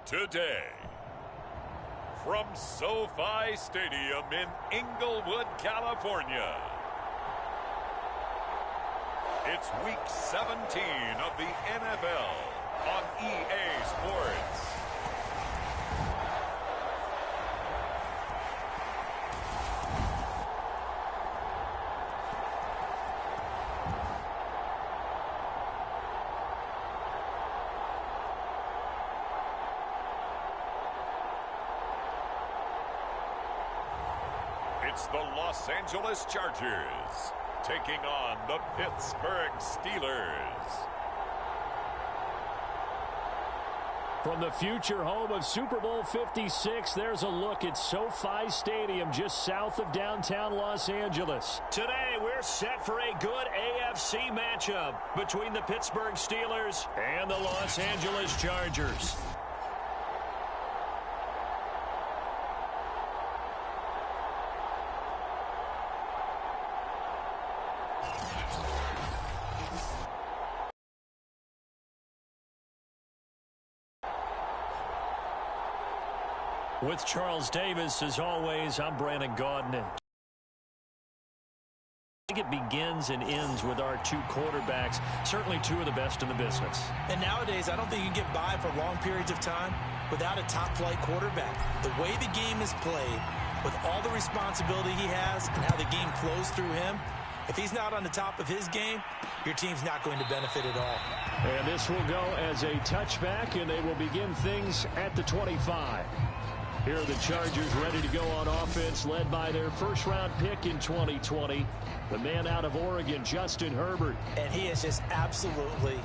Today, from SoFi Stadium in Inglewood, California, it's Week 17 of the NFL on EA Sports. It's the Los Angeles Chargers taking on the Pittsburgh Steelers. From the future home of Super Bowl 56, there's a look at SoFi Stadium just south of downtown Los Angeles. Today, we're set for a good AFC matchup between the Pittsburgh Steelers and the Los Angeles Chargers. With Charles Davis, as always, I'm Brandon Gaudin. I think it begins and ends with our two quarterbacks, certainly two of the best in the business. And nowadays, I don't think you can get by for long periods of time without a top-flight quarterback. The way the game is played, with all the responsibility he has and how the game flows through him, if he's not on the top of his game, your team's not going to benefit at all. And this will go as a touchback, and they will begin things at the 25. Here are the Chargers ready to go on offense, led by their first-round pick in 2020, the man out of Oregon, Justin Herbert. And he is just absolutely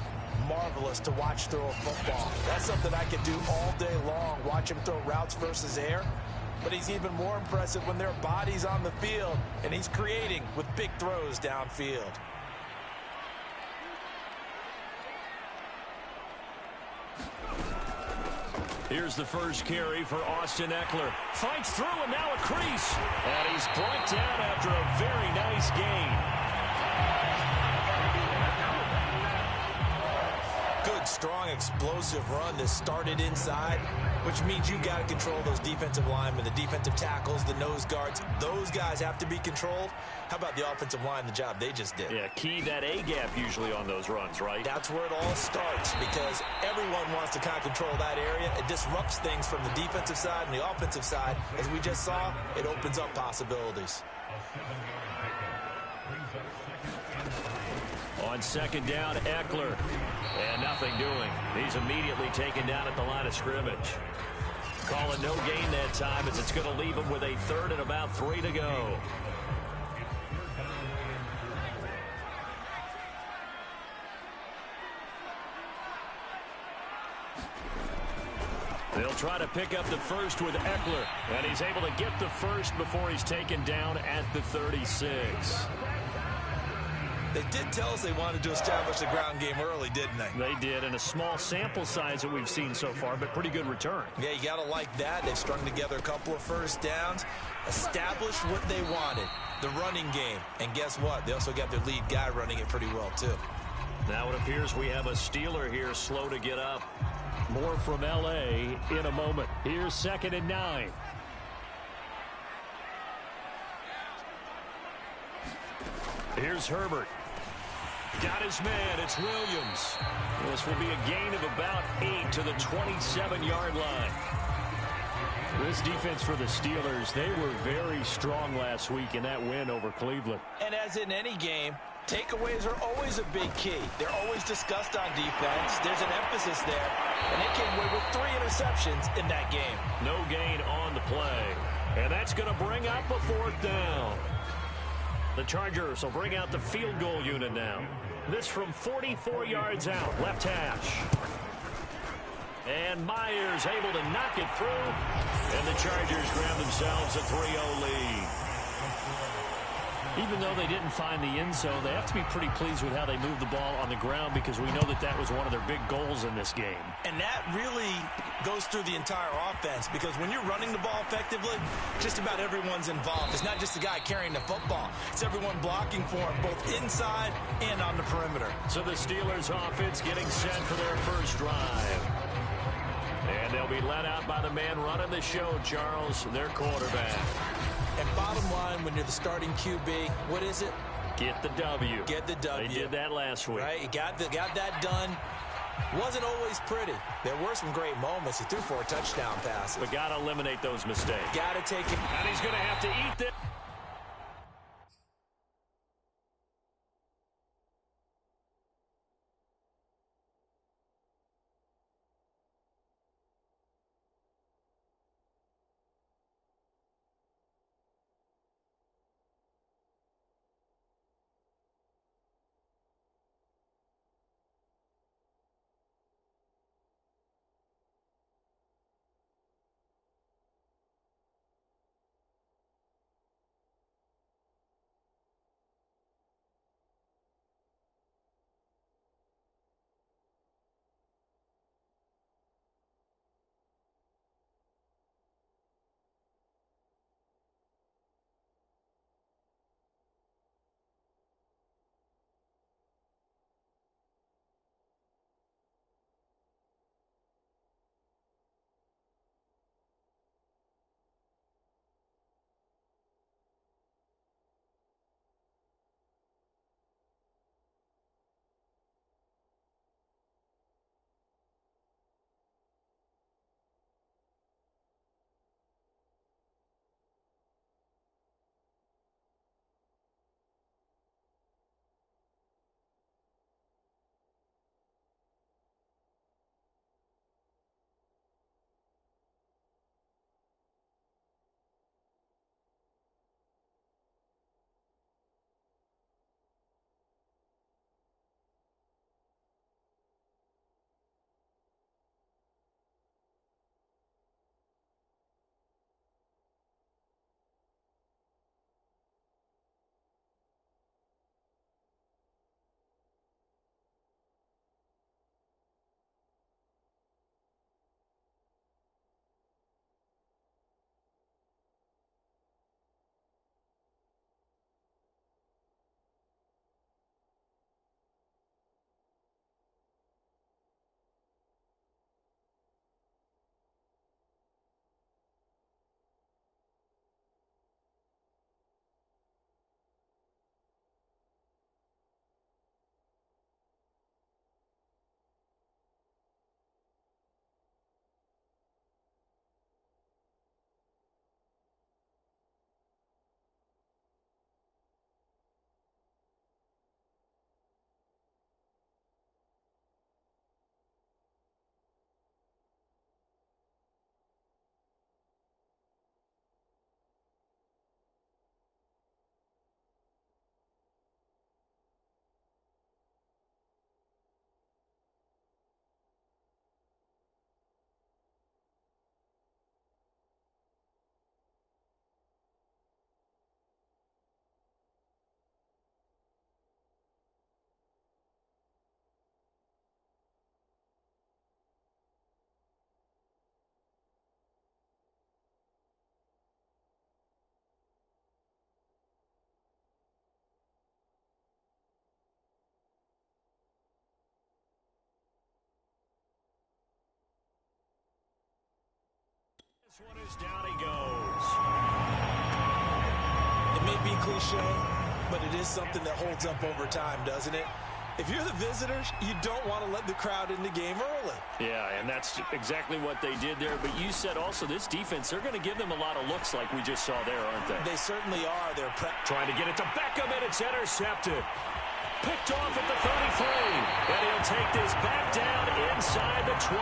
marvelous to watch throw a football. That's something I could do all day long, watch him throw routes versus air. But he's even more impressive when there are bodies on the field, and he's creating with big throws downfield. Here's the first carry for Austin Eckler. Fights through and now a crease. And he's brought down after a very nice gain. Good, strong, explosive run that started inside, which means you got to control those defensive linemen, the defensive tackles, the nose guards. Those guys have to be controlled. How about the offensive line, the job they just did? Yeah, key that A-gap usually on those runs, right? That's where it all starts, because everyone wants to kind of control that area. It disrupts things from the defensive side and the offensive side. As we just saw, it opens up possibilities. On second down, Eckler. And nothing doing. He's immediately taken down at the line of scrimmage. Calling no gain that time, as it's going to leave him with a third and about 3 to go. They'll try to pick up the first with Eckler. And he's able to get the first before he's taken down at the 36. They did tell us they wanted to establish the ground game early, didn't they? They did, and a small sample size that we've seen so far, but pretty good return. Yeah, you got to like that. They've strung together a couple of first downs, established what they wanted, the running game. And guess what? They also got their lead guy running it pretty well, too. Now it appears we have a Steeler here slow to get up. More from L.A. in a moment. Here's 2nd and 9. Here's Herbert. Got his man. It's Williams. This will be a gain of about 8 to the 27-yard line. This defense for the Steelers, they were very strong last week in that win over Cleveland. And as in any game, takeaways are always a big key. They're always discussed on defense. There's an emphasis there. And they came away with 3 interceptions in that game. No gain on the play. And that's going to bring up a 4th down. The Chargers will bring out the field goal unit now. This from 44 yards out, left hash. And Myers able to knock it through. And the Chargers grab themselves a 3-0 lead. Even though they didn't find the end zone, they have to be pretty pleased with how they moved the ball on the ground, because we know that that was one of their big goals in this game. And that really goes through the entire offense, because when you're running the ball effectively, just about everyone's involved. It's not just the guy carrying the football. It's everyone blocking for him, both inside and on the perimeter. So the Steelers offense getting set for their first drive. And they'll be led out by the man running the show, Charles, their quarterback. And bottom line, when you're the starting QB, what is it? Get the W. Get the W. They did that last week. Right? You got that done. Wasn't always pretty. There were some great moments. He threw 4 touchdown passes. But got to eliminate those mistakes. Got to take him. And he's going to have to eat this. This one is down he goes. It may be cliche, but it is something that holds up over time, doesn't it? If you're the visitors, you don't want to let the crowd in the game early. Yeah, and that's exactly what they did there. But you said also this defense, they're going to give them a lot of looks like we just saw there, aren't they? They certainly are. They're trying to get it to Beckham, and it's intercepted. Picked off at the 33. And he'll take this back down inside the 20.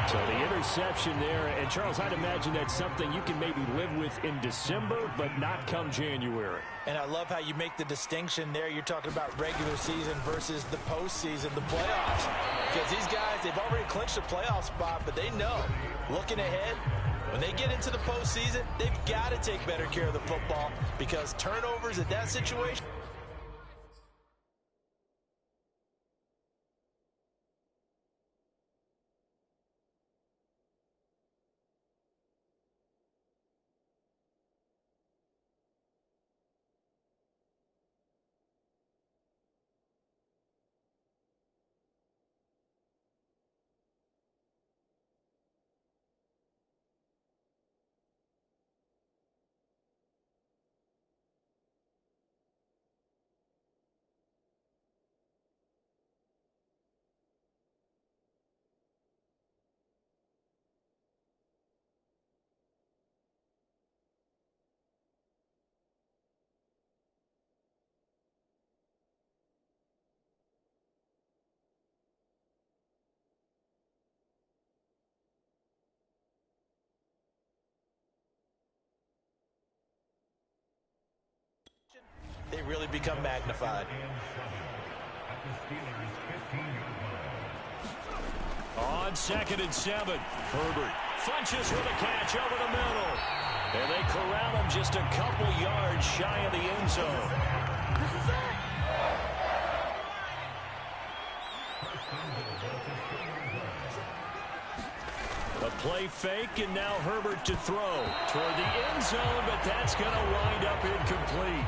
So the interception there, and Charles, I'd imagine that's something you can maybe live with in December, but not come January. And I love how you make the distinction there. You're talking about regular season versus the postseason, the playoffs. Because these guys, they've already clinched a playoff spot, but they know, looking ahead, when they get into the postseason, they've got to take better care of the football because turnovers in that situation, they really become magnified. On 2nd and 7, Herbert punches with a catch over the middle. And they corral him just a couple yards shy of the end zone. A play fake, and now Herbert to throw toward the end zone, but that's going to wind up incomplete.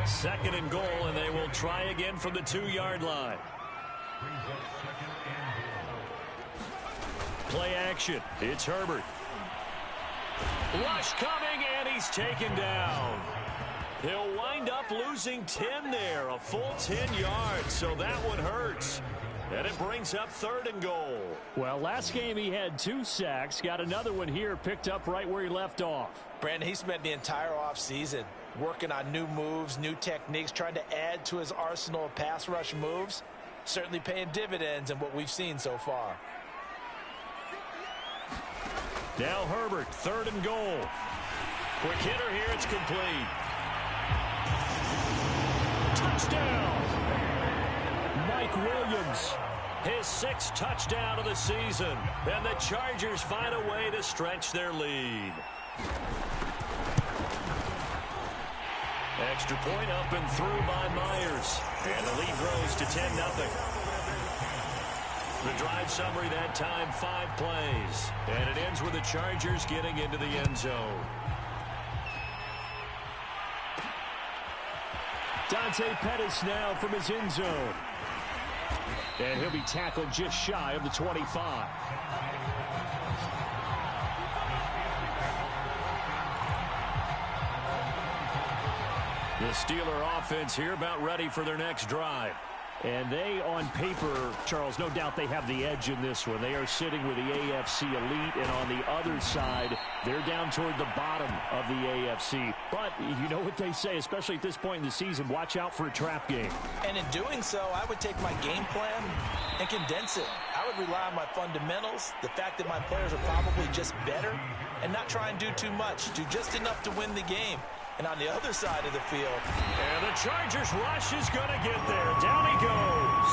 2nd and goal, and they will try again from the 2-yard line. Play action. It's Herbert. Rush coming, and he's taken down. He'll wind up losing 10 there, a full 10 yards, so that one hurts. And it brings up 3rd and goal. Well, last game he had 2 sacks. Got another one here, picked up right where he left off. Brandon, he spent the entire offseason working on new moves, new techniques, trying to add to his arsenal of pass rush moves. Certainly paying dividends in what we've seen so far. Now Herbert, 3rd and goal. Quick hitter here, it's complete. Touchdown! Mike Williams, his 6th touchdown of the season. And the Chargers find a way to stretch their lead. Extra point up and through by Myers. And the lead grows to 10-0. The drive summary that time, 5 plays. And it ends with the Chargers getting into the end zone. Dante Pettis now from his end zone. And he'll be tackled just shy of the 25. The Steeler offense here about ready for their next drive. And they, on paper, Charles, no doubt they have the edge in this one. They are sitting with the AFC elite, and on the other side, they're down toward the bottom of the AFC. But you know what they say, especially at this point in the season, watch out for a trap game. And in doing so, I would take my game plan and condense it. I would rely on my fundamentals, the fact that my players are probably just better, and not try and do too much, do just enough to win the game. And on the other side of the field, and the Chargers rush is going to get there. Down he goes.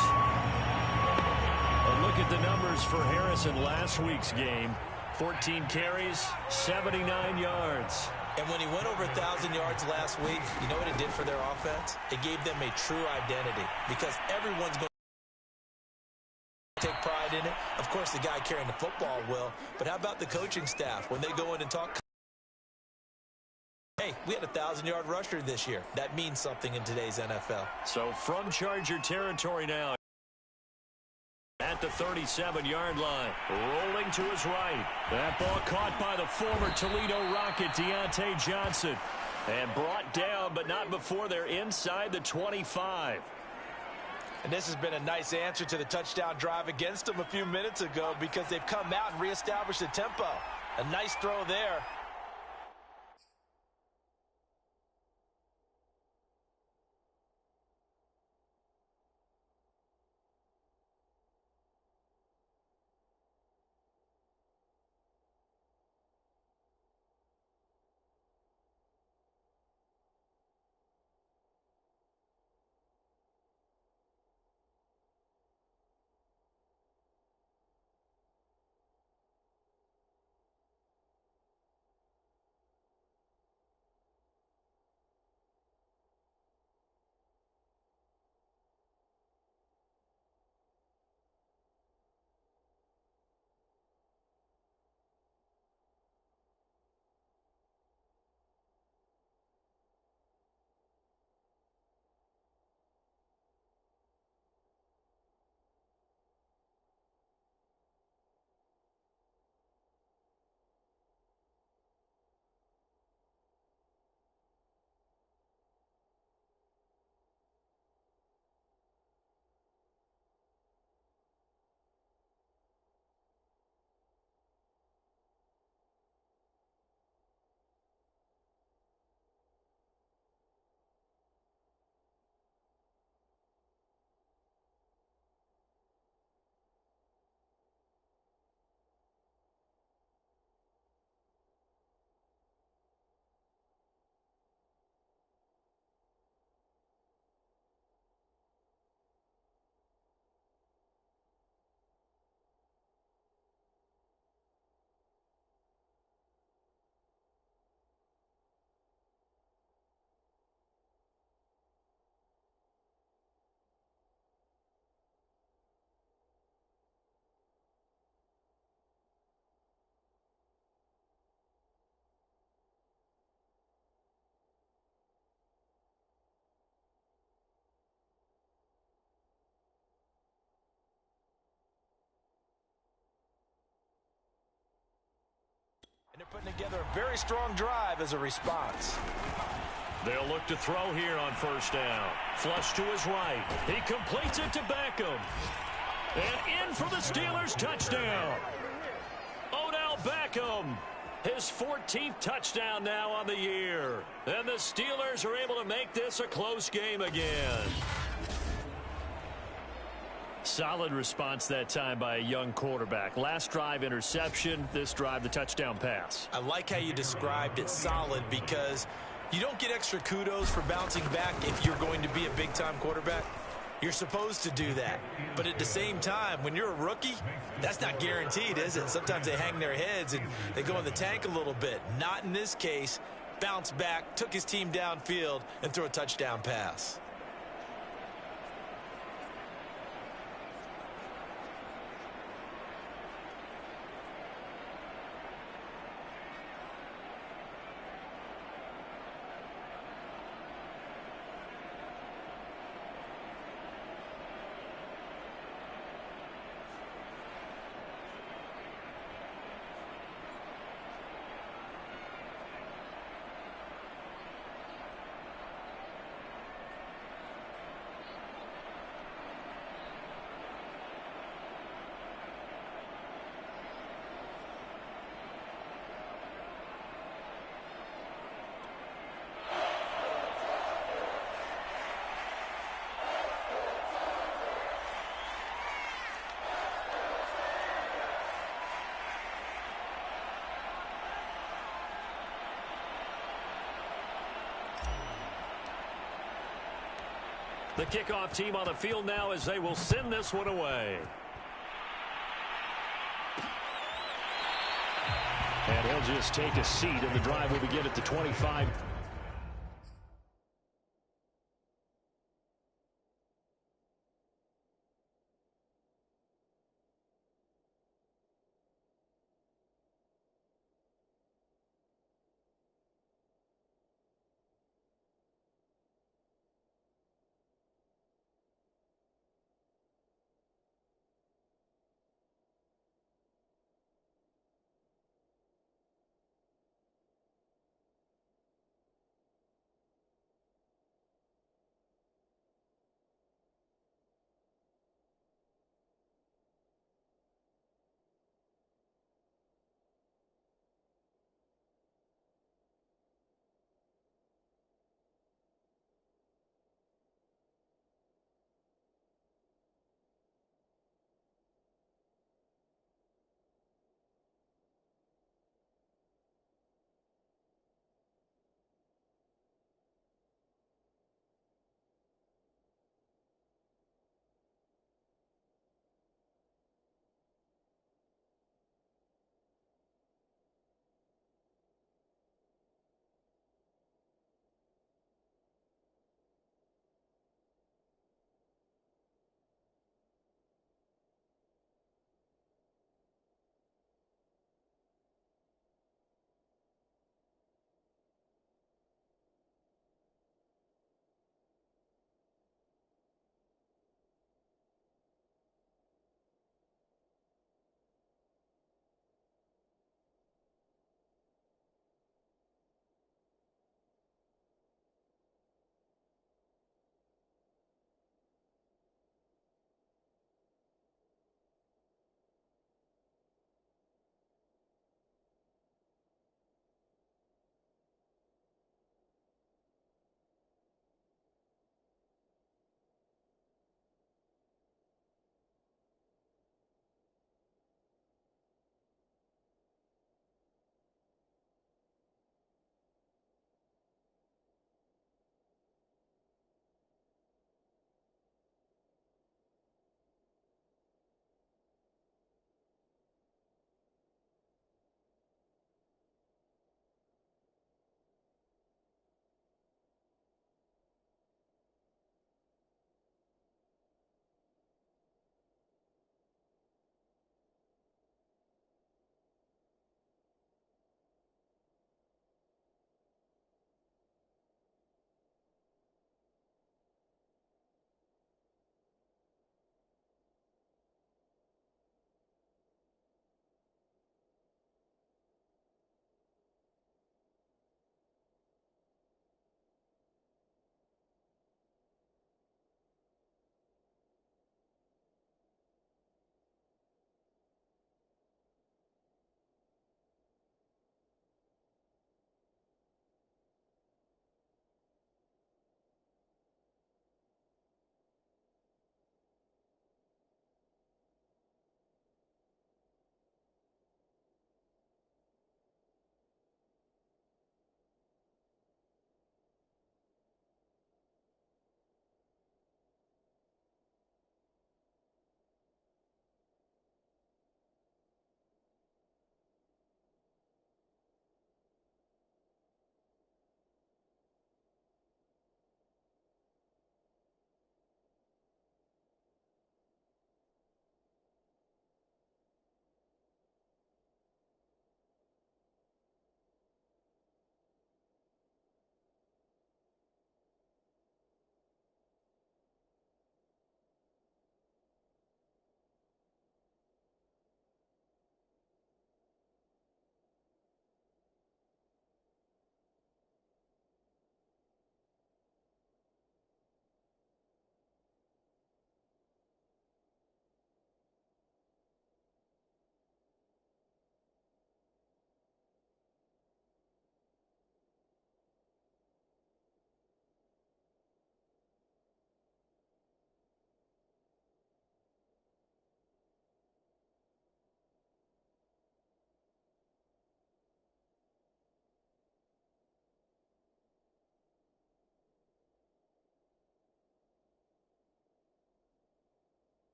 A look at the numbers for Harrison last week's game. 14 carries, 79 yards. And when he went over 1,000 yards last week, you know what it did for their offense? It gave them a true identity because everyone's going to take pride in it. Of course, the guy carrying the football will. But how about the coaching staff when they go in and talk? Hey, we had a 1,000-yard rusher this year. That means something in today's NFL. So from Charger territory now. At the 37-yard line, rolling to his right. That ball caught by the former Toledo Rocket, Deontay Johnson. And brought down, but not before they're inside the 25. And this has been a nice answer to the touchdown drive against them a few minutes ago because they've come out and reestablished the tempo. A nice throw there. And they're putting together a very strong drive as a response. They'll look to throw here on first down. Flush to his right. He completes it to Beckham. And in for the Steelers touchdown. Odell Beckham. His 14th touchdown now on the year. And the Steelers are able to make this a close game again. Solid response that time by a young quarterback. Last drive, interception. This drive, the touchdown pass. I like how you described it, solid, because you don't get extra kudos for bouncing back if you're going to be a big-time quarterback. You're supposed to do that. But at the same time, when you're a rookie, that's not guaranteed, is it? Sometimes they hang their heads and they go in the tank a little bit. Not in this case. Bounce back, took his team downfield, and threw a touchdown pass. The kickoff team on the field now as they will send this one away. And he'll just take a seat, and the drive will begin at the 25.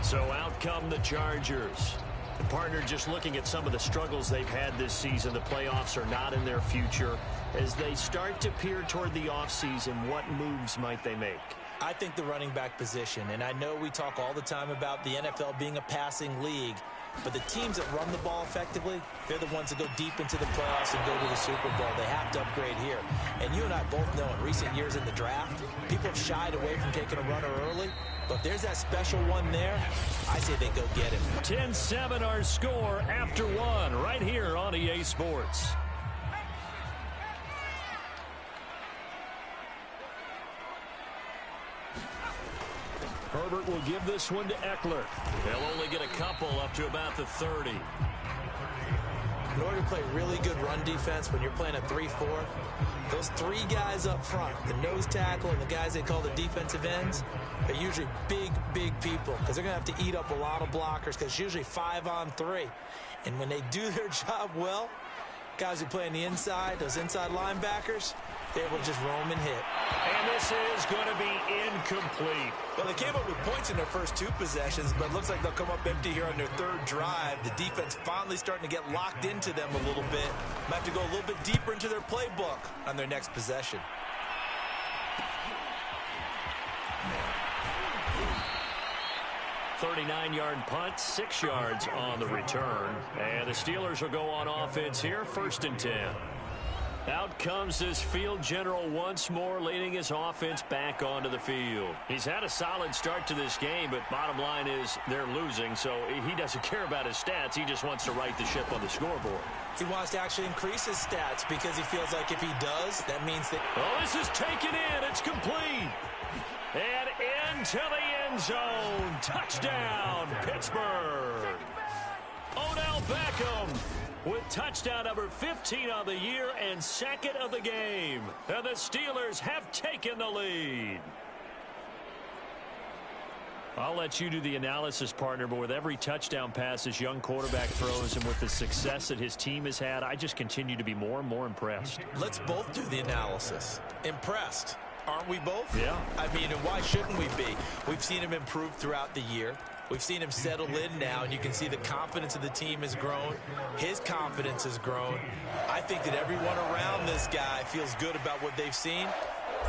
So out come the Chargers. The partner, just looking at some of the struggles they've had this season, the playoffs are not in their future. As they start to peer toward the offseason, what moves might they make? I think the running back position, and I know we talk all the time about the NFL being a passing league, but the teams that run the ball effectively, they're the ones that go deep into the playoffs and go to the Super Bowl. They have to upgrade here. And you and I both know in recent years in the draft, people have shied away from taking a runner early. But if there's that special one there, I say they go get him. 10-7 our score after one right here on EA Sports. Herbert will give this one to Eckler. They'll only get a couple up to about the 30. In order to play really good run defense when you're playing a 3-4, those three guys up front, the nose tackle and the guys they call the defensive ends, are usually big, big people because they're going to have to eat up a lot of blockers because it's usually 5-on-3. And when they do their job well, guys who play on the inside, those inside linebackers, they're able to just roam and hit. And this is going to be incomplete. Well, they came up with points in their first two possessions, but it looks like they'll come up empty here on their third drive. The defense finally starting to get locked into them a little bit. Might have to go a little bit deeper into their playbook on their next possession. .39-yard punt, 6 yards on the return. And the Steelers will go on offense here, 1st and 10. Out comes this field general once more, leading his offense back onto the field. He's had a solid start to this game, but bottom line is they're losing, so he doesn't care about his stats. He just wants to right the ship on the scoreboard. He wants to actually increase his stats because he feels like if he does, that means that... Oh, this is taken in. It's complete. And into the end zone. Touchdown, Pittsburgh. Odell Beckham with touchdown number 15 on the year and 2nd of the game. And the Steelers have taken the lead. I'll let you do the analysis, partner, but with every touchdown pass this young quarterback throws and with the success that his team has had, I just continue to be more and more impressed. Let's both do the analysis. Impressed. Aren't we both? Yeah. I mean, and why shouldn't we be? We've seen him improve throughout the year. We've seen him settle in now, and you can see the confidence of the team has grown. His confidence has grown. I think that everyone around this guy feels good about what they've seen,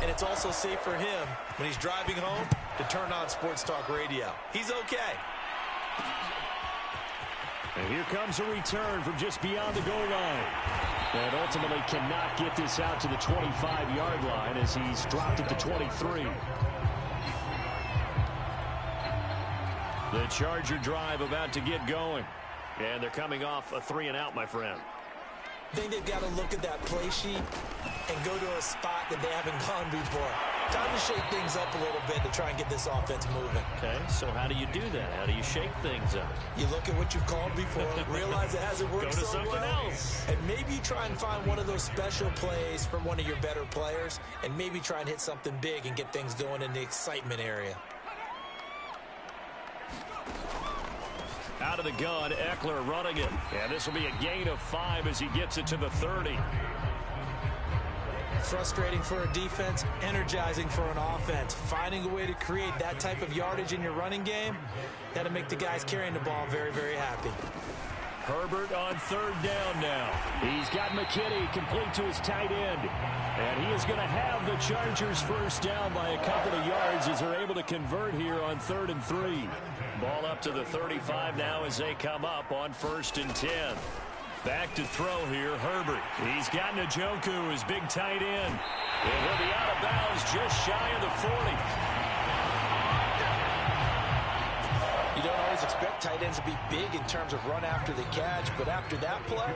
and it's also safe for him when he's driving home to turn on Sports Talk Radio. He's okay. And here comes a return from just beyond the goal line. And ultimately cannot get this out to the 25-yard line as he's dropped it to 23. The Charger drive about to get going. And they're coming off a 3-and-out, my friend. I think they've got to look at that play sheet and go to a spot that they haven't gone before. Time to shake things up a little bit to try and get this offense moving. Okay, so how do you do that? How do you shake things up? You look at what you've called before, realize it hasn't worked go to so something well, else. and maybe you try and find one of those special plays from one of your better players, and maybe try and hit something big and get things going in the excitement area. Out of the gun, Eckler running it. And this will be a gain of 5 as he gets it to the 30. Frustrating for a defense, energizing for an offense. Finding a way to create that type of yardage in your running game, that'll make the guys carrying the ball very, very happy. Herbert on 3rd down now. He's got McKinney complete to his tight end. And he is going to have the Chargers first down by a couple of yards as they're able to convert here on 3rd and 3. Ball up to the 35 now as they come up on 1st and 10. Back to throw here, Herbert. He's got Njoku, his big tight end. And he'll be out of bounds just shy of the 40. You don't always expect tight ends to be big in terms of run after the catch, but after that play,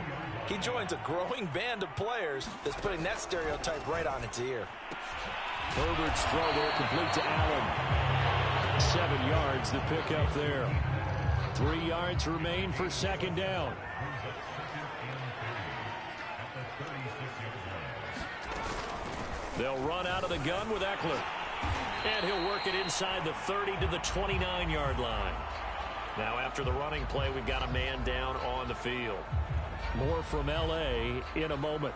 he joins a growing band of players that's putting that stereotype right on its ear. Herbert's throw there complete to Allen. 7 yards the pickup there. 3 yards remain for 2nd down. They'll run out of the gun with Eckler. And he'll work it inside the 30 to the 29-yard line. Now after the running play, we've got a man down on the field. More from L.A. in a moment.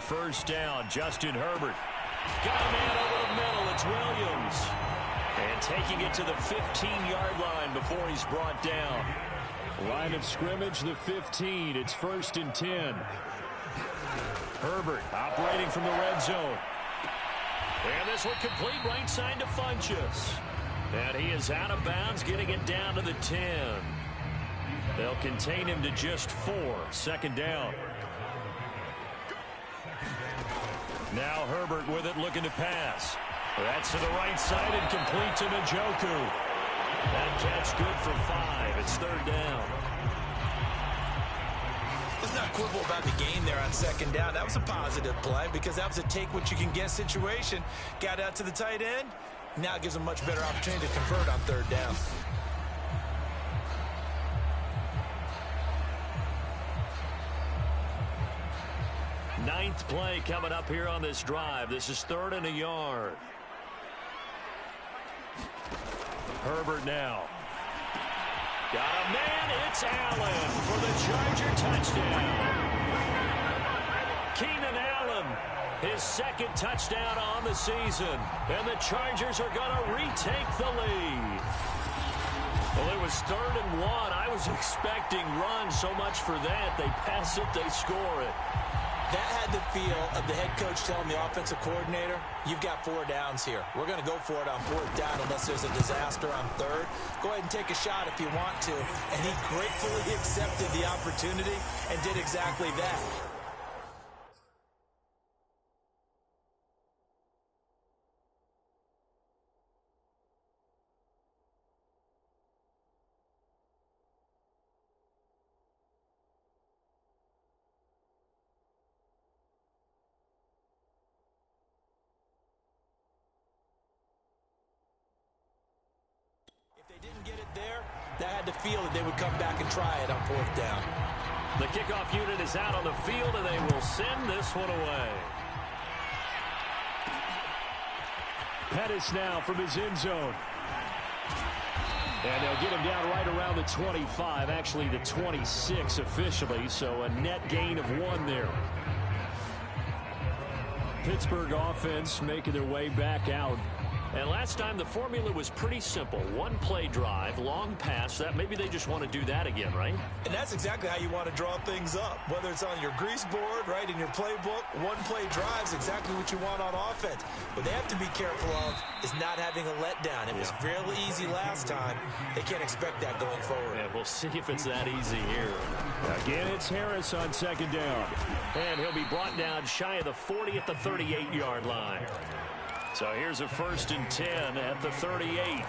first down. Justin Herbert. Got a man over the middle. It's Williams. And taking it to the 15-yard line before he's brought down. Line of scrimmage, the 15. It's 1st and 10. Herbert operating from the red zone. And this one complete right side to Funchess. And he is out of bounds, getting it down to the 10. They'll contain him to just 4. 2nd down. Now Herbert with it, looking to pass. That's to the right side and complete to Njoku. That catch good for 5. It's 3rd down. Let's not quibble about the game there on 2nd down. That was a positive play because that was a take-what-you-can-get situation. Got out to the tight end. Now it gives them a much better opportunity to convert on 3rd down. Ninth play coming up here on this drive. This is 3rd and a yard. Herbert now. Got a man. It's Allen for the Charger touchdown. Keenan Allen, his 2nd touchdown on the season. And the Chargers are going to retake the lead. Well, it was 3rd and 1. I was expecting runs, so much for that. They pass it, they score it. That had the feel of the head coach telling the offensive coordinator, you've got 4 downs here. We're going to go for it on 4th down unless there's a disaster on 3rd. Go ahead and take a shot if you want to. And he gratefully accepted the opportunity and did exactly that. Didn't get it there, that had to feel that they would come back and try it on 4th down. The kickoff unit is out on the field, and they will send this one away. Pettis now from his end zone. And they'll get him down right around the 25, actually the 26 officially, so a net gain of 1 there. Pittsburgh offense making their way back out. And last time the formula was pretty simple. 1-play drive, long pass. That maybe they just want to do that again, right? And that's exactly how you want to draw things up. Whether it's on your grease board, right, in your playbook, 1-play drive is exactly what you want on offense. What they have to be careful of is not having a letdown. It was fairly easy last time. They can't expect that going forward. Yeah, we'll see if it's that easy here. Again, it's Harris on 2nd down. And he'll be brought down shy of the 40 at the 38-yard line. So here's a 1st and 10 at the 38.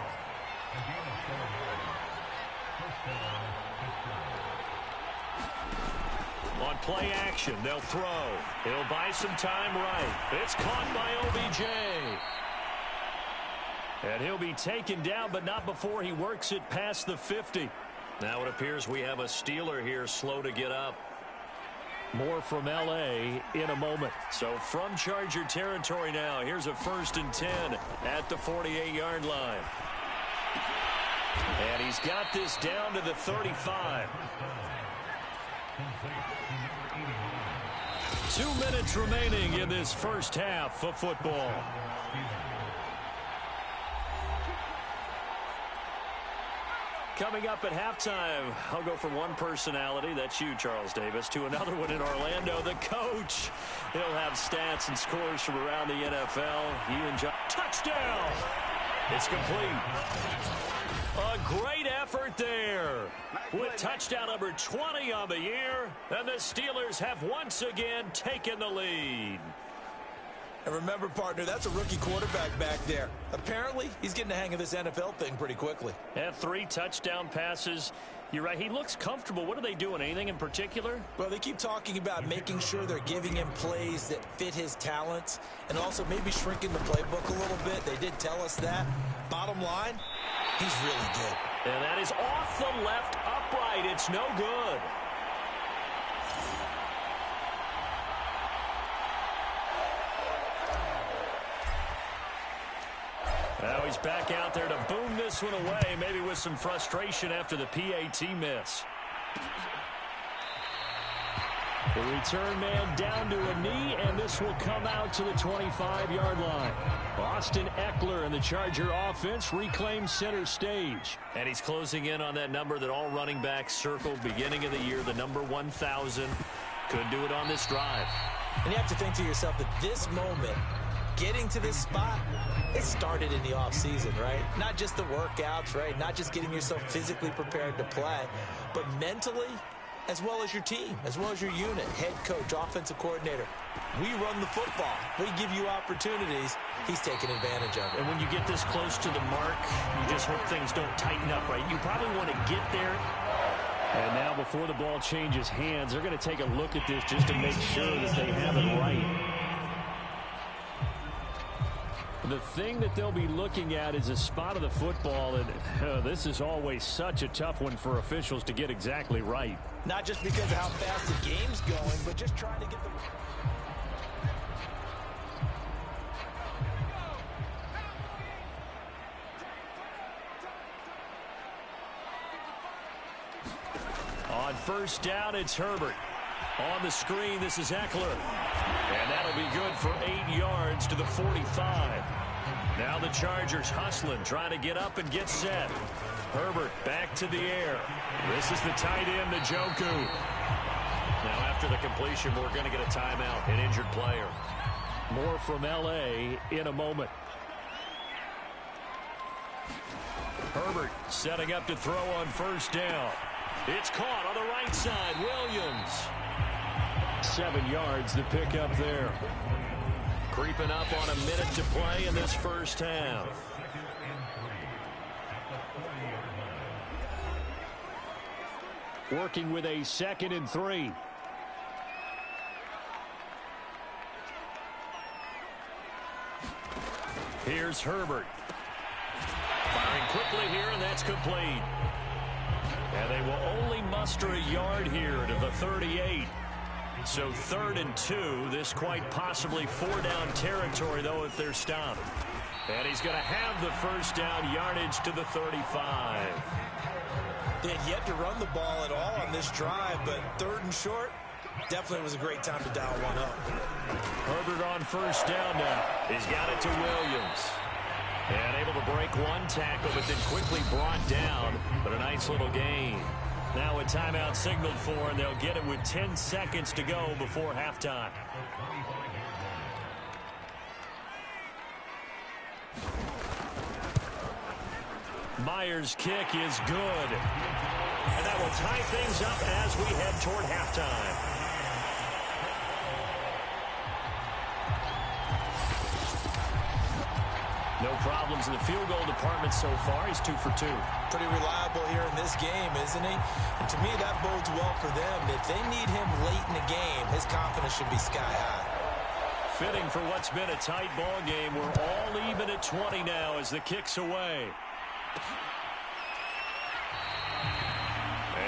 On play action, they'll throw. He'll buy some time right. It's caught by OBJ. And he'll be taken down, but not before he works it past the 50. Now it appears we have a Steeler here slow to get up. More from L.A. in a moment. So from Charger territory now, here's a 1st and 10 at the 48-yard line. And he's got this down to the 35. 2 minutes remaining in this first half of football. Coming up at halftime, I'll go from one personality, that's you, Charles Davis, to another one in Orlando, the coach. He'll have stats and scores from around the NFL. You and John. Touchdown! It's complete. A great effort there. With touchdown number 20 on the year, and the Steelers have once again taken the lead. And remember, partner, that's a rookie quarterback back there. Apparently, he's getting the hang of this NFL thing pretty quickly. And 3 touchdown passes. You're right, he looks comfortable. What are they doing? Anything in particular? Well, they keep talking about making sure they're giving him plays that fit his talents and also maybe shrinking the playbook a little bit. They did tell us that. Bottom line, he's really good. And that is off the left upright. It's no good. Now he's back out there to boom this one away, maybe with some frustration after the PAT miss. The return man down to a knee, and this will come out to the 25-yard line. Austin Eckler and the Charger offense reclaim center stage. And he's closing in on that number that all running backs circled beginning of the year, the number 1,000. Could do it on this drive. And you have to think to yourself that this moment, getting to this spot, it started in the offseason, right? Not just the workouts, right? Not just getting yourself physically prepared to play, but mentally, as well as your team, as well as your unit, head coach, offensive coordinator. We run the football. We give you opportunities. He's taking advantage of it. And when you get this close to the mark, you just hope things don't tighten up, right? You probably want to get there. And now before the ball changes hands, they're going to take a look at this just to make sure that they have it right. The thing that they'll be looking at is a spot of the football, and this is always such a tough one for officials to get exactly right. Not just because of how fast the game's going, but just trying to get the... On first down, it's Herbert. On the screen, this is Eckler. And that'll be good for 8 yards to the 45. Now the Chargers hustling, trying to get up and get set. Herbert back to the air. This is the tight end, Njoku. Now after the completion, we're going to get a timeout, an injured player. More from L.A. in a moment. Herbert setting up to throw on first down. It's caught on the right side. Williams. 7 yards to pick up there. Creeping up on a minute to play in this first half. Working with a 2nd and 3. Here's Herbert. Firing quickly here, and that's complete. And they will only muster a yard here to the 38. So 3rd and 2. This quite possibly 4-down territory, though, if they're stopped. And he's going to have the first down yardage to the 35. They had yet to run the ball at all on this drive, but 3rd and short, definitely was a great time to dial one up. Herbert on first down now. He's got it to Williams. And able to break one tackle, but then quickly brought down. But a nice little gain. Now a timeout signaled for, and they'll get it with 10 seconds to go before halftime. Myers' kick is good. And that will tie things up as we head toward halftime. No problems in the field goal department so far. He's 2 for 2. Pretty reliable here in this game, isn't he? And to me, that bodes well for them. If they need him late in the game, his confidence should be sky high. Fitting for what's been a tight ball game. We're all even at 20 now as the kick's away.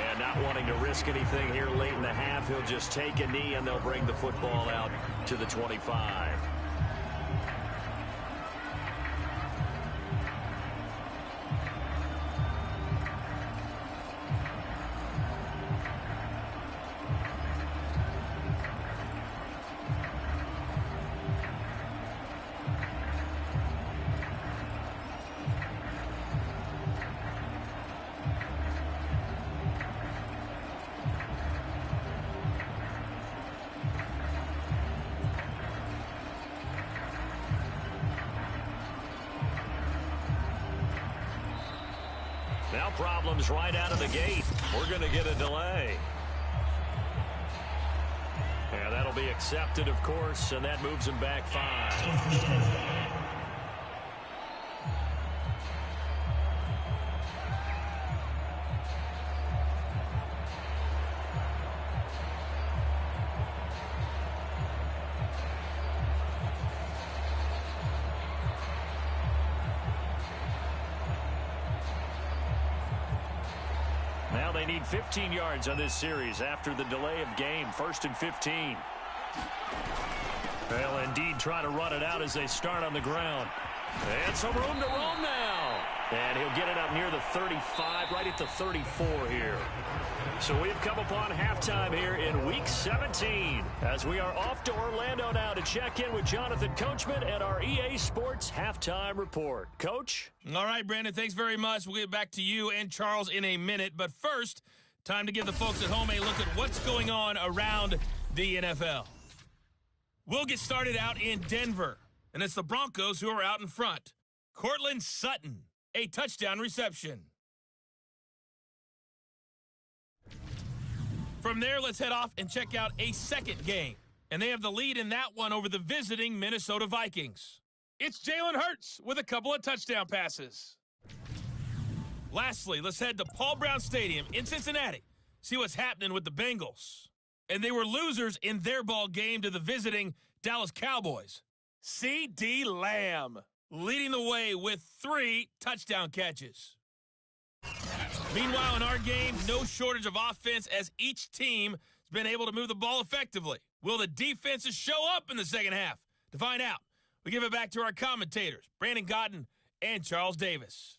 And not wanting to risk anything here late in the half, he'll just take a knee and they'll bring the football out to the 25. Now problems right out of the gate. We're going to get a delay. And that'll be accepted, of course, and that moves him back 5. Now they need 15 yards on this series after the delay of game. 1st and 15. They'll indeed try to run it out as they start on the ground. And some room to roam now. And he'll get it up near the 35, right at the 34 here. So we've come upon halftime here in Week 17 as we are off to Orlando now to check in with Jonathan Coachman and our EA Sports Halftime Report. Coach? All right, Brandon, thanks very much. We'll get back to you and Charles in a minute. But first, time to give the folks at home a look at what's going on around the NFL. We'll get started out in Denver, and it's the Broncos who are out in front. Cortland Sutton, a touchdown reception. From there, let's head off and check out a second game. And they have the lead in that one over the visiting Minnesota Vikings. It's Jalen Hurts with a couple of touchdown passes. Lastly, let's head to Paul Brown Stadium in Cincinnati. See what's happening with the Bengals. And they were losers in their ball game to the visiting Dallas Cowboys. C.D. Lamb leading the way with 3 touchdown catches. Meanwhile, in our game, no shortage of offense as each team has been able to move the ball effectively. Will the defenses show up in the second half? To find out, we give it back to our commentators, Brandon Godden and Charles Davis.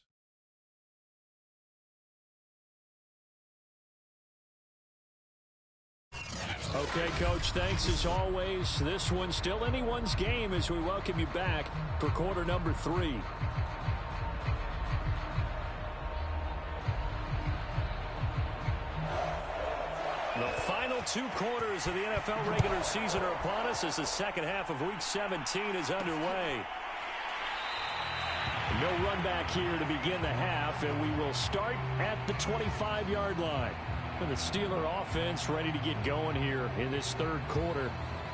Okay, Coach, thanks as always. This one's still anyone's game as we welcome you back for quarter number 3. The final 2 quarters of the NFL regular season are upon us as the second half of Week 17 is underway. No run back here to begin the half, and we will start at the 25-yard line. And the Steeler offense ready to get going here in this third quarter.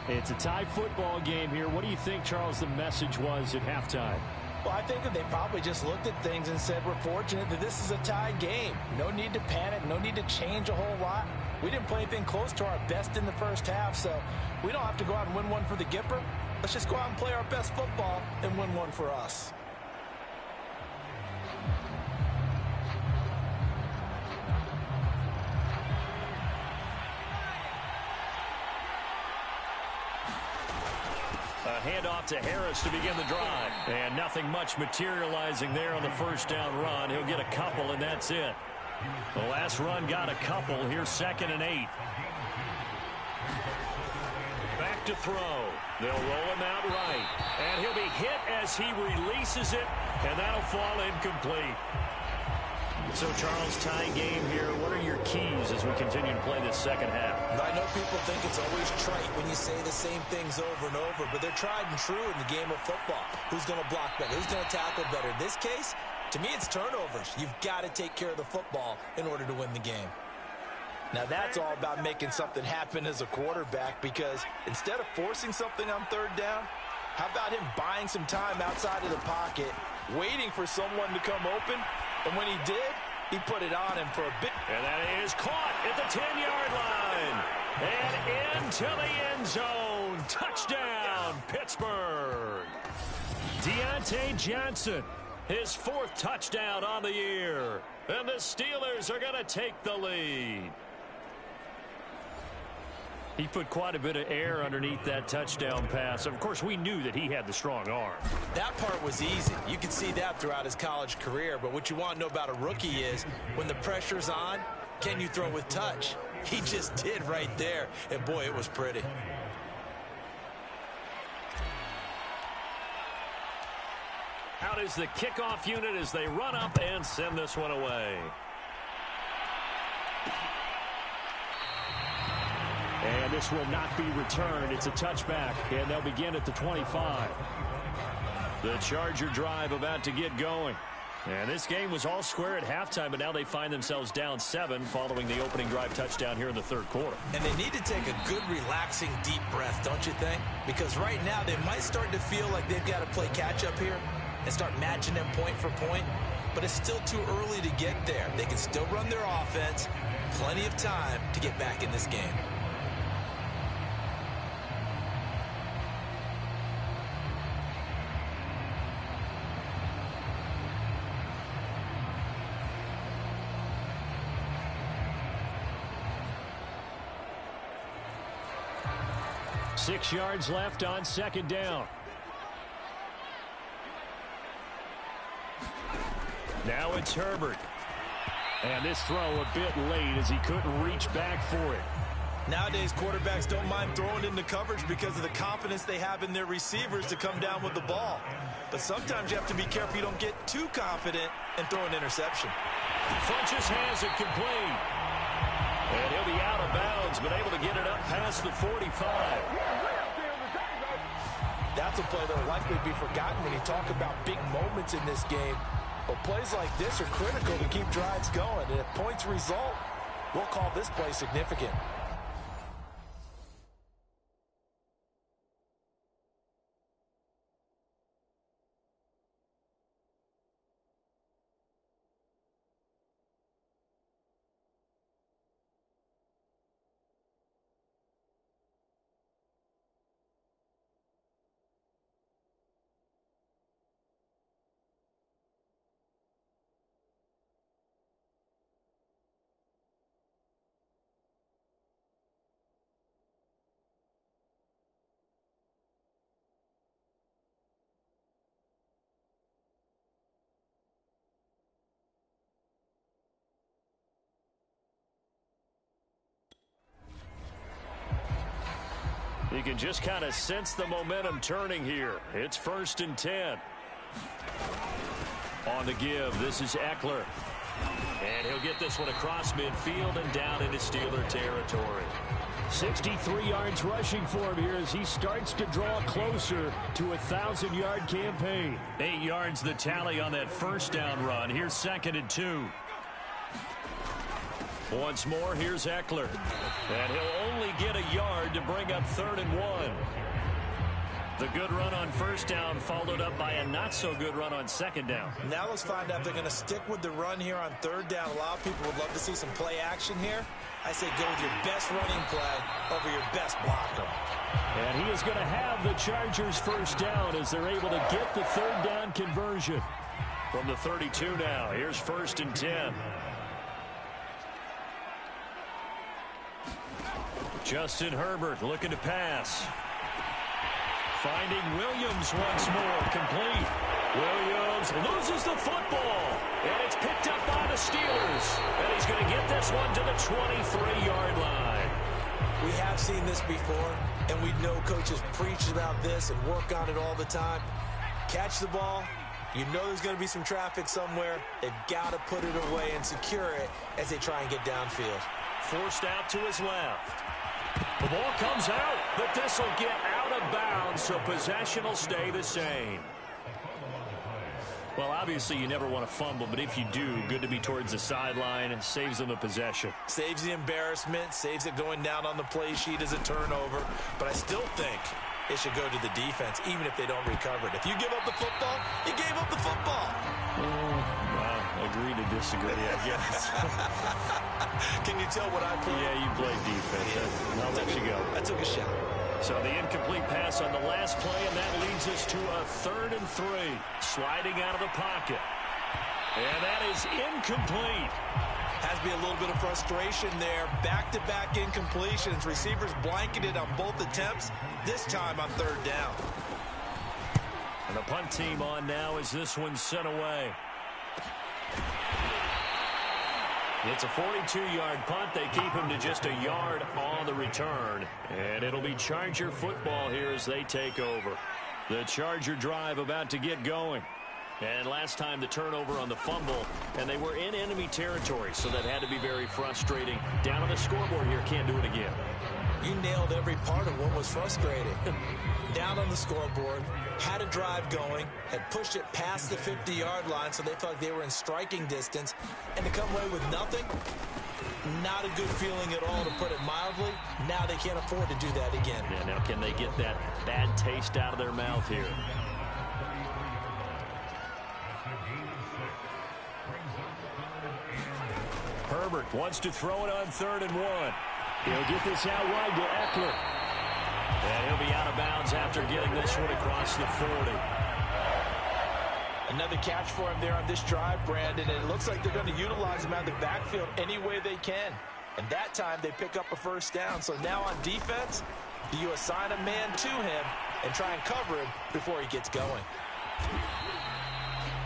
It's a tie football game here. What do you think, Charles, the message was at halftime? Well, I think that they probably just looked at things and said, we're fortunate that this is a tied game. No need to panic, no need to change a whole lot. We didn't play anything close to our best in the first half, so we don't have to go out and win one for the Gipper. Let's just go out and play our best football and win one for us. A handoff to Harris to begin the drive. And nothing much materializing there on the first down run. He'll get a couple, and that's it. The last run got a couple. Here's 2nd and 8. Back to throw. They'll roll him out right. And he'll be hit as he releases it, and that'll fall incomplete. So, Charles, tie game here. What are your keys as we continue to play this second half? I know people think it's always trite when you say the same things over and over, but they're tried and true in the game of football. Who's going to block better? Who's going to tackle better? In this case, to me, it's turnovers. You've got to take care of the football in order to win the game. Now, that's all about making something happen as a quarterback, because instead of forcing something on third down, how about him buying some time outside of the pocket, waiting for someone to come open, and when he did, he put it on him for a bit. And that is caught at the 10-yard line. And into the end zone. Touchdown, Pittsburgh. Deontay Johnson, his 4th touchdown on the year. And the Steelers are going to take the lead. He put quite a bit of air underneath that touchdown pass. Of course, we knew that he had the strong arm. That part was easy. You could see that throughout his college career. But what you want to know about a rookie is when the pressure's on, can you throw with touch? He just did right there. And, boy, it was pretty. Out is the kickoff unit as they run up and send this one away. And this will not be returned. It's a touchback, and they'll begin at the 25. The Charger drive about to get going. And this game was all square at halftime, but now they find themselves down 7 following the opening drive touchdown here in the third quarter. And they need to take a good, relaxing, deep breath, don't you think? Because right now they might start to feel like they've got to play catch-up here and start matching them point for point. But it's still too early to get there. They can still run their offense. Plenty of time to get back in this game. Six yards left on second down. Now it's Herbert. And this throw a bit late as he couldn't reach back for it. Nowadays, quarterbacks don't mind throwing into coverage because of the confidence they have in their receivers to come down with the ball. But sometimes you have to be careful you don't get too confident and throw an interception. Funches has it complete. And he'll be out of bounds, but able to get it up past the 45. That's a play that will likely be forgotten when you talk about big moments in this game. But plays like this are critical to keep drives going. And if points result, we'll call this play significant. You can just kind of sense the momentum turning here. It's 1st and 10. On the give, this is Eckler. And he'll get this one across midfield and down into Steeler territory. 63 yards rushing for him here as he starts to draw closer to a 1,000-yard campaign. 8 yards the tally on that first down run. Here's 2nd and 2. Once more, here's Eckler. And he'll only get a yard to bring up 3rd and 1. The good run on first down followed up by a not-so-good run on 2nd down. Now let's find out if they're going to stick with the run here on 3rd down. A lot of people would love to see some play action here. I say go with your best running play over your best blocker. And he is going to have the Chargers first down as they're able to get the 3rd down conversion. From the 32 now, here's 1st and 10. Justin Herbert looking to pass. Finding Williams once more, complete. Williams loses the football, and it's picked up by the Steelers. And he's going to get this one to the 23-yard line. We have seen this before, and we know coaches preach about this and work on it all the time. Catch the ball. You know there's going to be some traffic somewhere. They've got to put it away and secure it as they try and get downfield. Forced out to his left. The ball comes out, but this will get out of bounds, so possession will stay the same. Well, obviously you never want to fumble, but if you do, good to be towards the sideline. It saves them the possession. Saves the embarrassment, saves it going down on the play sheet as a turnover. But I still think it should go to the defense, even if they don't recover it. If you give up the football, you gave up the football. Wow, agree to disagree, I guess. Can you tell what I play? Yeah, you play defense. Yeah. I'll let you go. I took a shot. So the incomplete pass on the last play, and that leads us to a 3rd and 3. Sliding out of the pocket. And that is incomplete. Has to be a little bit of frustration there. Back-to-back incompletions. Receivers blanketed on both attempts, this time on 3rd down. And the punt team on now as this one's sent away. It's a 42-yard punt. They keep him to just a yard on the return. And it'll be Charger football here as they take over. The Charger drive about to get going. And last time the turnover on the fumble, and they were in enemy territory, so that had to be very frustrating. Down on the scoreboard here, can't do it again. You nailed every part of what was frustrating. Down on the scoreboard, had a drive going, had pushed it past the 50-yard line, so they felt like they were in striking distance, and to come away with nothing, not a good feeling at all, to put it mildly. Now they can't afford to do that again. Yeah, now can they get that bad taste out of their mouth here? Herbert wants to throw it on 3rd and 1. He'll get this out wide to Eckler. And he'll be out of bounds after getting this one across the 40. Another catch for him there on this drive, Brandon, and it looks like they're going to utilize him out of the backfield any way they can. And that time they pick up a first down. So now on defense, do you assign a man to him and try and cover him before he gets going?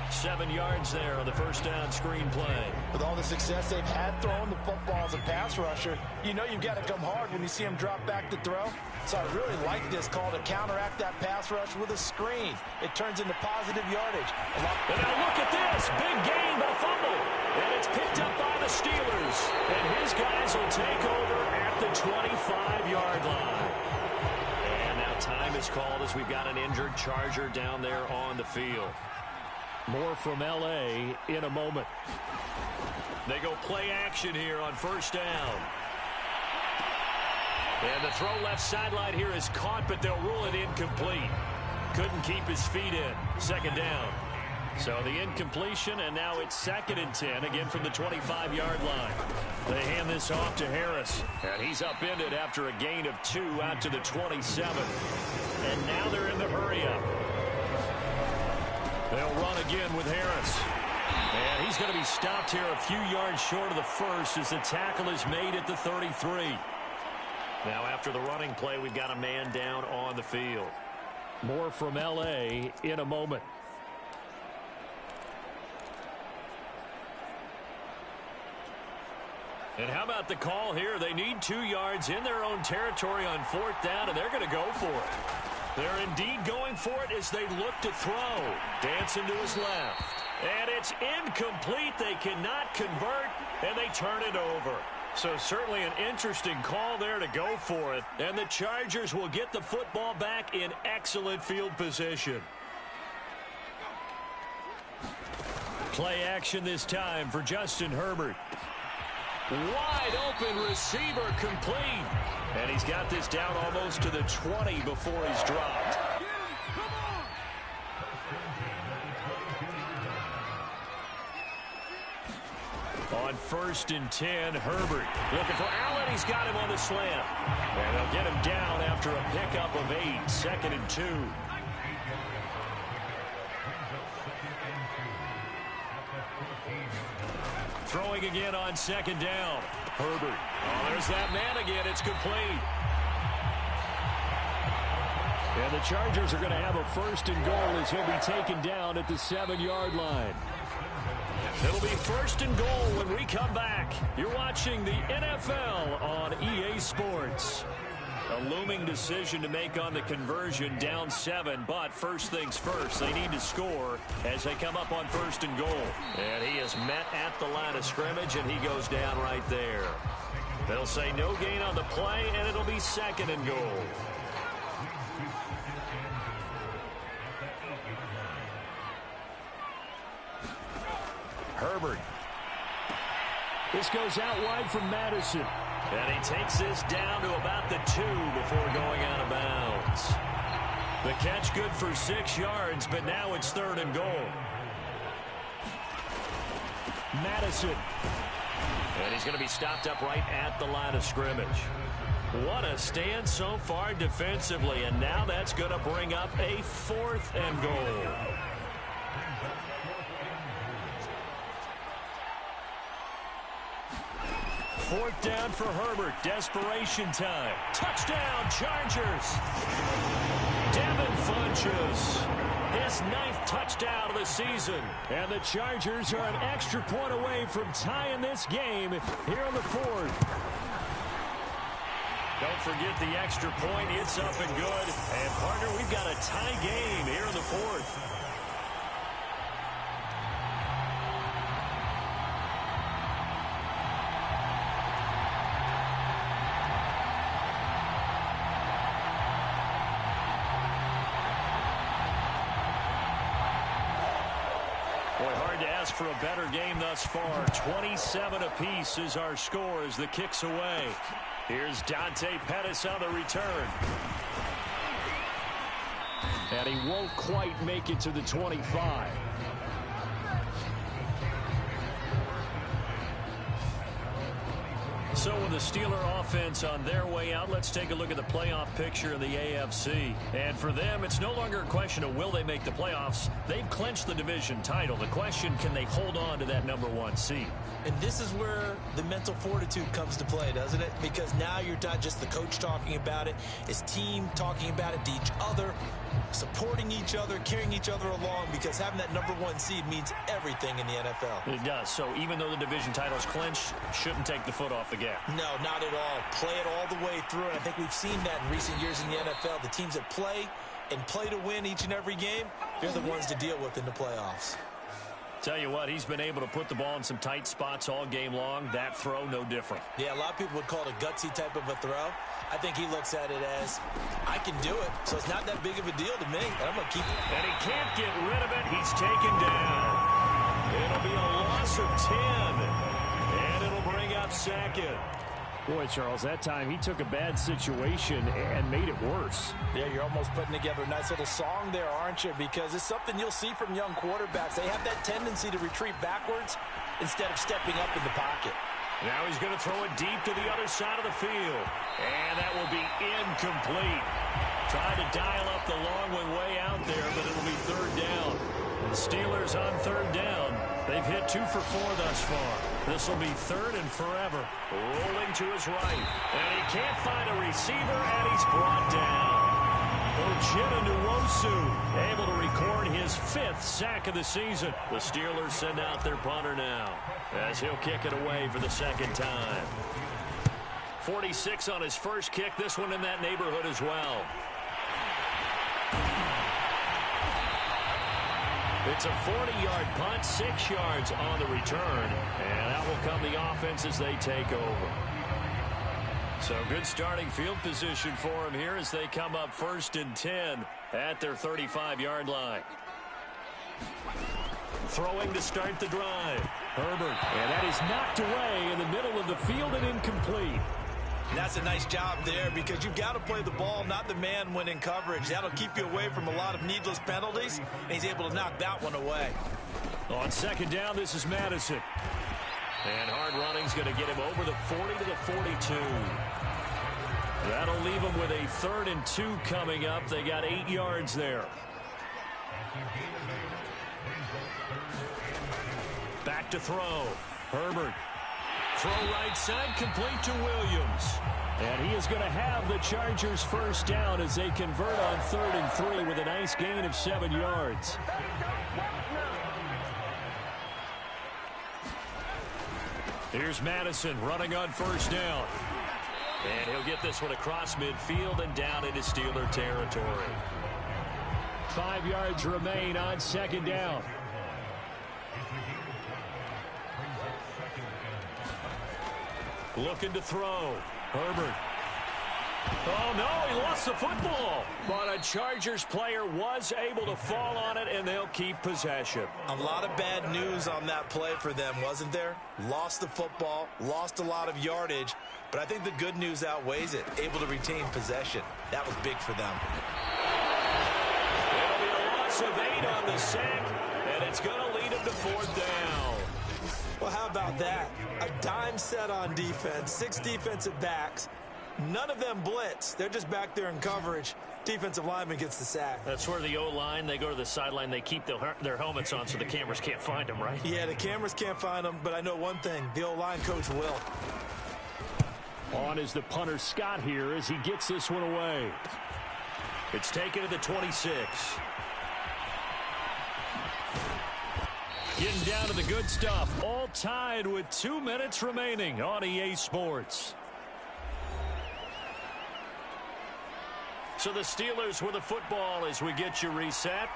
7 yards there on the first down screen play. With all the success they've had throwing the football as a pass rusher, you know you've got to come hard when you see him drop back to throw. So I really like this call to counteract that pass rush with a screen. It turns into positive yardage. And now look at this. Big gain but a fumble. And it's picked up by the Steelers. And his guys will take over at the 25-yard line. And now time is called as we've got an injured Charger down there on the field. More from L.A. in a moment. They go play action here on first down. And the throw left sideline here is caught, but they'll rule it incomplete. Couldn't keep his feet in. Second down. So the incompletion, and now it's 2nd and 10, again from the 25-yard line. They hand this off to Harris. And he's upended after a gain of 2 out to the 27. And now they're in the hurry-up. They'll run again with Harris. And he's going to be stopped here a few yards short of the first as the tackle is made at the 33. Now after the running play, we've got a man down on the field. More from L.A. in a moment. And how about the call here? They need 2 yards in their own territory on 4th down, and they're going to go for it. They're indeed going for it as they look to throw. Dancing to his left. And it's incomplete. They cannot convert, and they turn it over. So certainly an interesting call there to go for it. And the Chargers will get the football back in excellent field position. Play action this time for Justin Herbert. Wide open receiver complete. And he's got this down almost to the 20 before he's dropped. On 1st and 10, Herbert looking for Allen. He's got him on the slant. And they'll get him down after a pickup of 8. 2nd and 2. Throwing again on 2nd down. Herbert. Oh, there's that man again. It's complete. And the Chargers are going to have a 1st and goal as he'll be taken down at the 7-yard line. It'll be 1st and goal when we come back. You're watching the NFL on EA Sports. A looming decision to make on the conversion, down 7, but first things first, they need to score as they come up on 1st and goal. And he is met at the line of scrimmage, and he goes down right there. They'll say no gain on the play, and it'll be 2nd and goal. Herbert. This goes out wide from Madison. And he takes this down to about the 2 before going out of bounds. The catch good for 6 yards, but now it's 3rd and goal. Madison. And he's going to be stopped up right at the line of scrimmage. What a stand so far defensively, and now that's going to bring up a 4th and goal. Fourth down for Herbert. Desperation time. Touchdown, Chargers. Devin Funchess. His 9th touchdown of the season. And the Chargers are an extra point away from tying this game here in the 4th. Don't forget the extra point. It's up and good. And, partner, we've got a tie game here in the 4th. For a better game thus far. 27 apiece is our score as the kick's away. Here's Dante Pettis on the return. And he won't quite make it to the 25. So with the Steeler offense on their way out, let's take a look at the playoff picture in the AFC. And for them, it's no longer a question of will they make the playoffs. They've clinched the division title. The question, can they hold on to that #1 seed? And this is where the mental fortitude comes to play, doesn't it? Because now you're not just the coach talking about it, it's team talking about it to each other. supporting each other, carrying each other along, because having that #1 seed means everything in the NFL. It does. So even though the division title's clinched, shouldn't take the foot off the gas. No, not at all. Play it all the way through, and I think we've seen that in recent years in the NFL. The teams that play and play to win each and every game, they're the ones to deal with in the playoffs. Tell you what, he's been able to put the ball in some tight spots all game long. That throw, no different. Yeah, a lot of people would call it a gutsy type of a throw. I think he looks at it as, I can do it, so it's not that big of a deal to me, and I'm going to keep it. And he can't get rid of it. He's taken down. It'll be a loss of 10, and it'll bring up second. Boy, Charles, that time he took a bad situation and made it worse. Yeah, you're almost putting together a nice little song there, aren't you? Because it's something you'll see from young quarterbacks. They have that tendency to retreat backwards instead of stepping up in the pocket. Now he's going to throw it deep to the other side of the field. And that will be incomplete. Tried to dial up the long one way out there, but it'll be third down. The Steelers on third down. They've hit 2 for 4 thus far. This will be third and forever. Rolling to his right. And he can't find a receiver, and he's brought down. Nwosu able to record his 5th sack of the season. The Steelers send out their punter now as he'll kick it away for the second time. 46 on his first kick. This one in that neighborhood as well. It's a 40-yard punt, 6 yards on the return. And that will come the offense as they take over. So good starting field position for him here as they come up 1st and 10 at their 35-yard line. Throwing to start the drive. Herbert. And that is knocked away in the middle of the field and incomplete. That's a nice job there because you've got to play the ball, not the man when in coverage. That'll keep you away from a lot of needless penalties, and he's able to knock that one away. On second down, this is Madison. And hard running's going to get him over the 40 to the 42. That'll leave him with a 3rd and 2 coming up. They got 8 yards there. Back to throw. Herbert. Throw right side, complete to Williams. And he is going to have the Chargers first down as they convert on 3rd and 3 with a nice gain of 7 yards. Here's Madison running on first down. And he'll get this one across midfield and down into Steeler territory. 5 yards remain on second down. Looking to throw. Herbert. Oh, no, he lost the football. But a Chargers player was able to fall on it, and they'll keep possession. A lot of bad news on that play for them, wasn't there? Lost the football, lost a lot of yardage, but I think the good news outweighs it. Able to retain possession. That was big for them. It'll be a loss of 8 on the sack, and it's going to lead him to 4th down. Well, how about that? A dime set on defense, 6 defensive backs. None of them blitz. They're just back there in coverage. Defensive lineman gets the sack. That's where the O-line, they go to the sideline, they keep their helmets on so the cameras can't find them, right? Yeah, the cameras can't find them, but I know one thing. The O-line coach will. On is the punter Scott here as he gets this one away. It's taken to the 26. Getting down to the good stuff. All tied with 2 minutes remaining on EA Sports. So the Steelers with the football as we get you reset.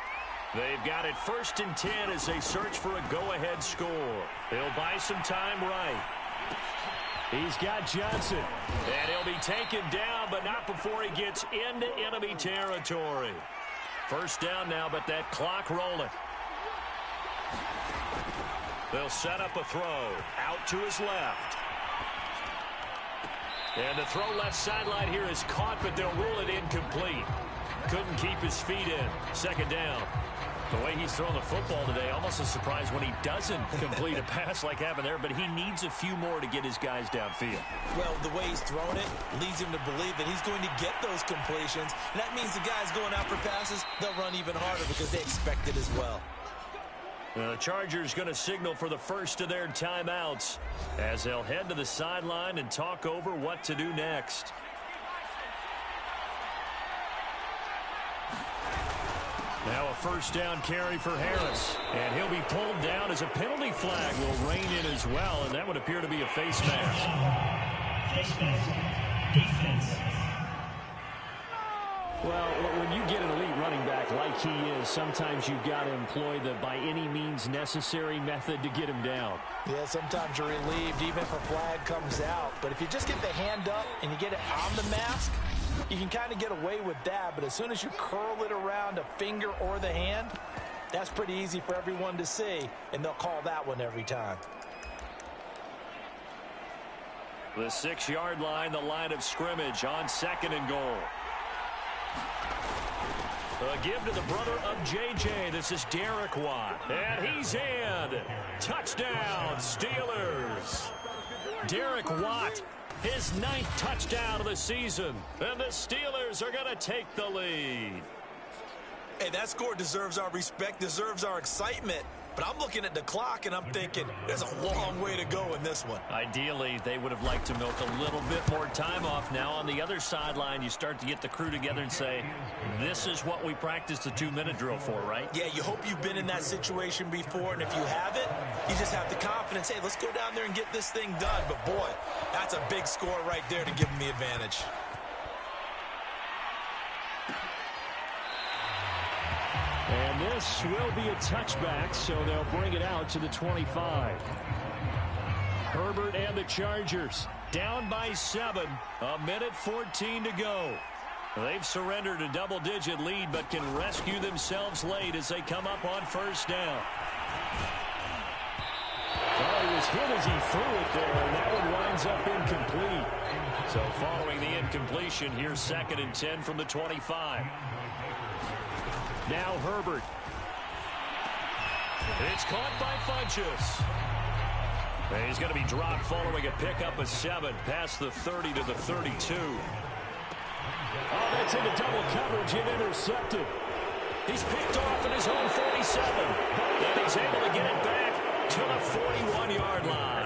They've got it 1st and 10 as they search for a go-ahead score. They'll buy some time right. He's got Johnson. And he'll be taken down, but not before he gets into enemy territory. First down now, but that clock rolling. They'll set up a throw out to his left. And the throw left sideline here is caught, but they'll rule it incomplete. Couldn't keep his feet in. Second down. The way he's throwing the football today, almost a surprise when he doesn't complete a pass like happened there, but he needs a few more to get his guys downfield. Well, the way he's thrown it leads him to believe that he's going to get those completions. And that means the guys going out for passes, they'll run even harder because they expect it as well. The Chargers going to signal for the first of their timeouts as they'll head to the sideline and talk over what to do next. Now a first down carry for Harris. And he'll be pulled down as a penalty flag will rein in as well, and that would appear to be a face mask. Face mask. Defense. Well, when you get an elite running back like he is, sometimes you've got to employ the by any means necessary method to get him down. Yeah, sometimes you're relieved even if a flag comes out. But if you just get the hand up and you get it on the mask, you can kind of get away with that. But as soon as you curl it around a finger or the hand, that's pretty easy for everyone to see, and they'll call that one every time. The 6-yard line, the line of scrimmage on 2nd and goal. A give to the brother of J.J. This is Derek Watt. And he's in. Touchdown, Steelers. Derek Watt, his 9th touchdown of the season. And the Steelers are going to take the lead. Hey, that score deserves our respect, deserves our excitement. But I'm looking at the clock, and I'm thinking, there's a long way to go in this one. Ideally, they would have liked to milk a little bit more time off. Now, on the other sideline, you start to get the crew together and say, this is what we practiced the 2-minute drill for, right? Yeah, you hope you've been in that situation before, and if you haven't, you just have the confidence, hey, let's go down there and get this thing done. But, boy, that's a big score right there to give them the advantage. And this will be a touchback, so they'll bring it out to the 25. Herbert and the Chargers down by 7. 1:14 to go. They've surrendered a double-digit lead, but can rescue themselves late as they come up on first down. Well, he was hit as he threw it there, and that one winds up incomplete. So following the incompletion, here's 2nd and 10 from the 25. Now Herbert. It's caught by Funchess. And he's going to be dropped following a pickup of 7 past the 30 to the 32. Oh, that's into double coverage and intercepted. He's picked off in his own 47. And he's able to get it back to the 41-yard line.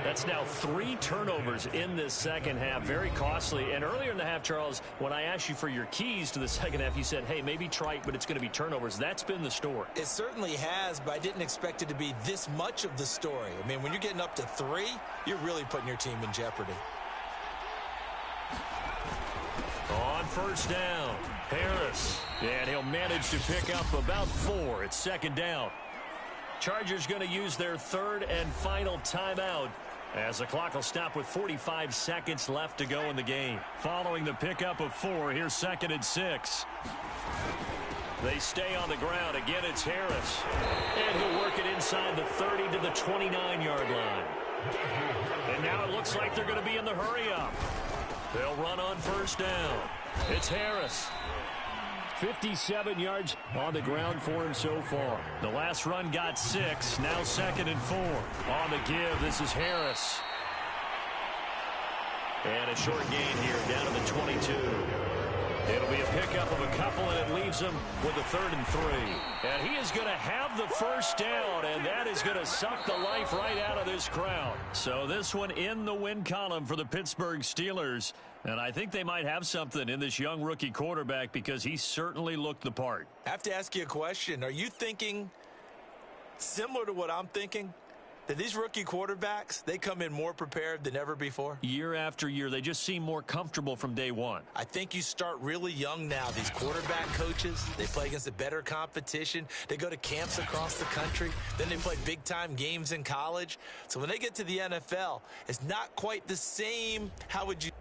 That's now 3 turnovers in this second half. Very costly. And earlier in the half, Charles, when I asked you for your keys to the second half, you said, hey, maybe trite, but it's going to be turnovers. That's been the story. It certainly has, but I didn't expect it to be this much of the story. I mean, when you're getting up to 3, you're really putting your team in jeopardy. On first down, Harris. And he'll manage to pick up about 4. It's 2nd down. Chargers going to use their 3rd and final timeout, as the clock will stop with 45 seconds left to go in the game. Following the pickup of 4, here's 2nd and 6. They stay on the ground. Again, it's Harris. And he'll work it inside the 30 to the 29-yard line. And now it looks like they're going to be in the hurry-up. They'll run on first down. It's Harris. 57 yards on the ground for him so far. The last run got 6. Now 2nd and 4. On the give, this is Harris. And a short gain here down to the 22. It'll be a pickup of a couple, and it leaves him with a 3rd and 3. And he is going to have the first down, and that is going to suck the life right out of this crowd. So this one in the win column for the Pittsburgh Steelers. And I think they might have something in this young rookie quarterback because he certainly looked the part. I have to ask you a question. Are you thinking similar to what I'm thinking? That these rookie quarterbacks, they come in more prepared than ever before? Year after year, they just seem more comfortable from day one. I think you start really young now. These quarterback coaches, they play against a better competition. They go to camps across the country. Then they play big-time games in college. So when they get to the NFL, it's not quite the same, how would you